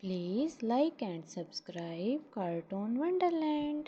Please like and subscribe Cartoon Wonderland.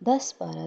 10-12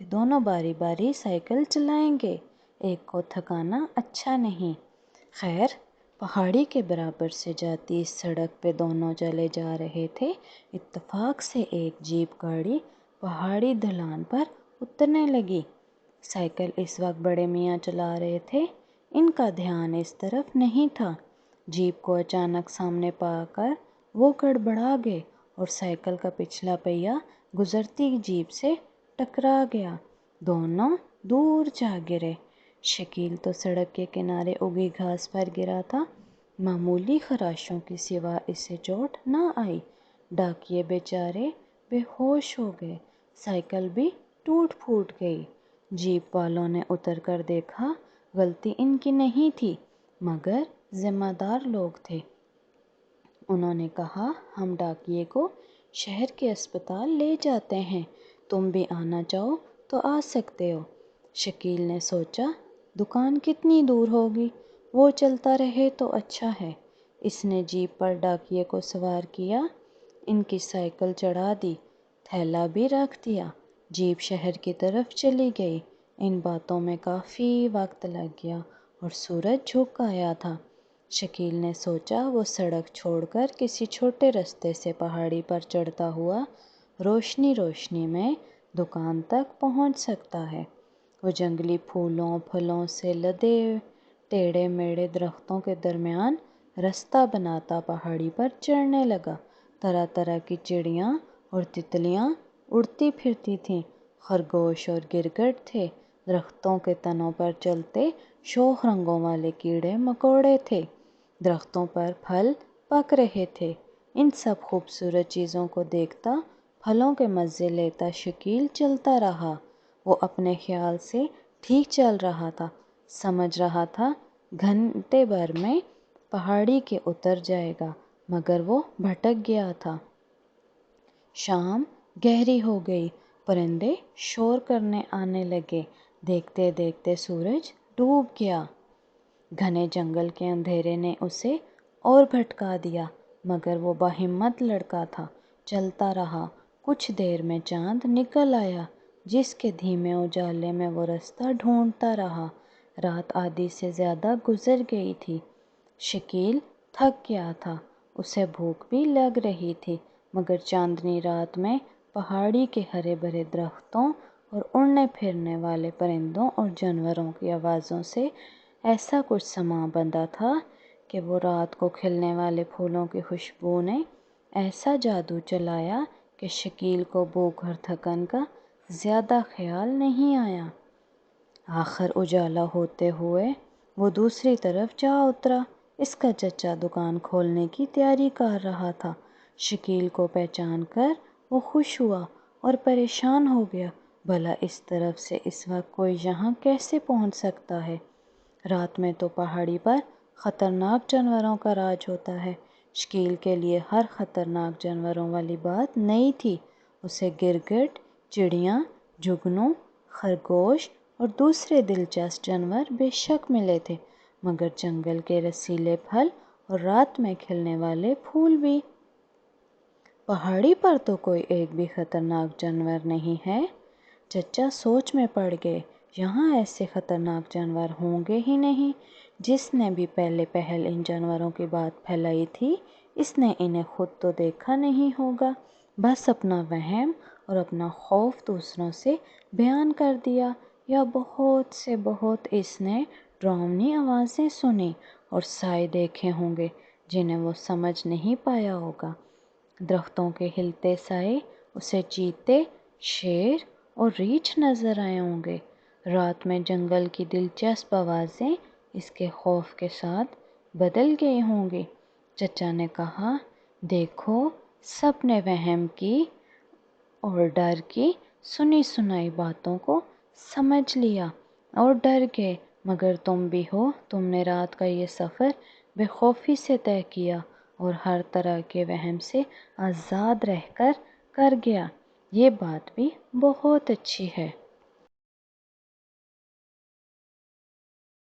کہ دونوں باری باری سائیکل چلائیں گے، ایک کو تھکانا اچھا نہیں۔ خیر، پہاڑی کے برابر سے جاتی اس سڑک پہ دونوں چلے جا رہے تھے، اتفاق سے ایک جیپ گاڑی پہاڑی ڈھلان پر اترنے لگی۔ سائیکل اس وقت بڑے میاں چلا رہے تھے، ان کا دھیان اس طرف نہیں تھا۔ جیپ کو اچانک سامنے پا کر وہ گڑبڑا گئے اور سائیکل کا پچھلا پہیہ گزرتی جیپ سے ٹکرا گیا، دونوں دور جا گرے۔ شکیل تو سڑک کے کنارے اگی گھاس پر گرا تھا، معمولی خراشوں کی سوا اسے چوٹ نہ آئی۔ ڈاکیے بیچارے بے ہوش ہو گئے، سائیکل بھی ٹوٹ پھوٹ گئی۔ جیپ والوں نے اتر کر دیکھا، غلطی ان کی نہیں تھی مگر ذمہ دار لوگ تھے۔ انہوں نے کہا، ہم ڈاکیے کو شہر کے اسپتال لے جاتے ہیں، تم بھی آنا چاہو تو آ سکتے ہو۔ شکیل نے سوچا، دکان کتنی دور ہوگی، وہ چلتا رہے تو اچھا ہے۔ اس نے جیپ پر ڈاکیے کو سوار کیا، ان کی سائیکل چڑھا دی، تھیلا بھی رکھ دیا۔ جیپ شہر کی طرف چلی گئی۔ ان باتوں میں کافی وقت لگ گیا اور سورج جھک آیا تھا۔ شکیل نے سوچا وہ سڑک چھوڑ کر کسی چھوٹے رستے سے پہاڑی پر چڑھتا ہوا روشنی روشنی میں دکان تک پہنچ سکتا ہے۔ وہ جنگلی پھولوں پھلوں سے لدے ٹیڑھے میڑھے درختوں کے درمیان رستہ بناتا پہاڑی پر چڑھنے لگا۔ طرح طرح کی چڑیاں اور تتلیاں اڑتی پھرتی تھیں، خرگوش اور گرگٹ تھے، درختوں کے تنوں پر چلتے شوخ رنگوں والے کیڑے مکوڑے تھے، درختوں پر پھل پک رہے تھے۔ ان سب خوبصورت چیزوں کو دیکھتا، پھلوں کے مزے لیتا شکیل چلتا رہا۔ وہ اپنے خیال سے ٹھیک چل رہا تھا، سمجھ رہا تھا گھنٹے بھر میں پہاڑی کے اتر جائے گا، مگر وہ بھٹک گیا تھا۔ شام گہری ہو گئی، پرندے شور کرنے آنے لگے، دیکھتے دیکھتے سورج ڈوب گیا۔ گھنے جنگل کے اندھیرے نے اسے اور بھٹکا دیا، مگر وہ باہمت لڑکا تھا، چلتا رہا۔ کچھ دیر میں چاند نکل آیا، جس کے دھیمے اجالے میں وہ رستہ ڈھونڈتا رہا۔ رات آدھی سے زیادہ گزر گئی تھی۔ شکیل تھک گیا تھا، اسے بھوک بھی لگ رہی تھی، مگر چاندنی رات میں پہاڑی کے ہرے بھرے درختوں اور اڑنے پھرنے والے پرندوں اور جانوروں کی آوازوں سے ایسا کچھ سما بندھا تھا کہ وہ رات کو کھلنے والے پھولوں کی خوشبو نے ایسا جادو چلایا کہ شکیل کو بھوک اور تھکن کا زیادہ خیال نہیں آیا۔ آخر اجالا ہوتے ہوئے وہ دوسری طرف جا اترا۔ اس کا چچا دکان کھولنے کی تیاری کر رہا تھا۔ شکیل کو پہچان کر وہ خوش ہوا اور پریشان ہو گیا، بھلا اس طرف سے اس وقت کوئی یہاں کیسے پہنچ سکتا ہے؟ رات میں تو پہاڑی پر خطرناک جانوروں کا راج ہوتا ہے۔ شکیل کے لیے ہر خطرناک جانوروں والی بات نئی تھی۔ اسے گرگٹ، چڑیاں، جگنو، خرگوش اور دوسرے دلچسپ جانور بے شک ملے تھے، مگر جنگل کے رسیلے پھل اور رات میں کھلنے والے پھول بھی۔ پہاڑی پر تو کوئی ایک بھی خطرناک جانور نہیں ہے۔ چچا سوچ میں پڑ گئے، یہاں ایسے خطرناک جانور ہوں گے ہی نہیں۔ جس نے بھی پہلے پہل ان جانوروں کی بات پھیلائی تھی، اس نے انہیں خود تو دیکھا نہیں ہوگا، بس اپنا وہم اور اپنا خوف دوسروں سے بیان کر دیا، یا بہت سے بہت اس نے ڈراؤنی آوازیں سنی اور سائے دیکھے ہوں گے جنہیں وہ سمجھ نہیں پایا ہوگا۔ درختوں کے ہلتے سائے اسے چیتے، شیر اور ریچھ نظر آئے ہوں گے۔ رات میں جنگل کی دلچسپ آوازیں اس کے خوف کے ساتھ بدل گئی ہوں گی۔ چچا نے کہا، دیکھو، سب نے وہم کی اور ڈر کی سنی سنائی باتوں کو سمجھ لیا اور ڈر گئے، مگر تم بھی ہو، تم نے رات کا یہ سفر بے خوفی سے طے کیا اور ہر طرح کے وہم سے آزاد رہ کر گیا، یہ بات بھی بہت اچھی ہے۔